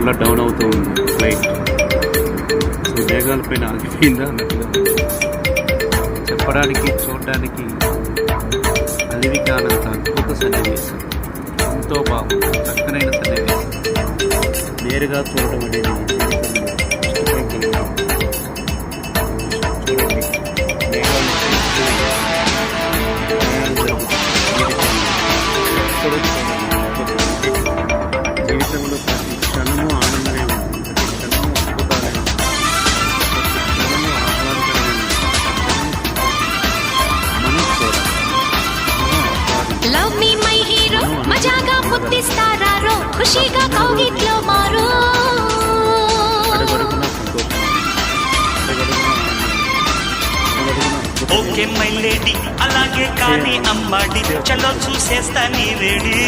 మళ్ళీ డౌన్ అవుతూ ఉంది ఫ్లైట్. సో మేఘాలపైన ఆగిపోయిందా అన్నట్టుగా చెప్పడానికి చూడడానికి అలివి కానంత అద్భుత సన్నివేశం. ఎంతో బాగుంది, చక్కనైన సన్నివేశం. నేరుగా చూడడం అనేది జీవితంలో చూడండి, మేఘాలు జీవితంలో ప్రతి క్షణము ఆనందమే ఉంది, ప్రతి క్షణము అద్భుతాలే ఉంది, ప్రతి క్షణము ఆహ్లాదకరమే ఉంది. మనం చూడాలి, లవ్ మీ మై హీరో మజాగా పుట్టిస్తారారో ఖుషీగా కౌగిట్లో మారో అడుగడుగునా సంతోషం, అడుగడుగునా ఓకే మై లేడీ అలాగే కానీ అమ్మాడి చలో చూసేస్తా నీ వేడి.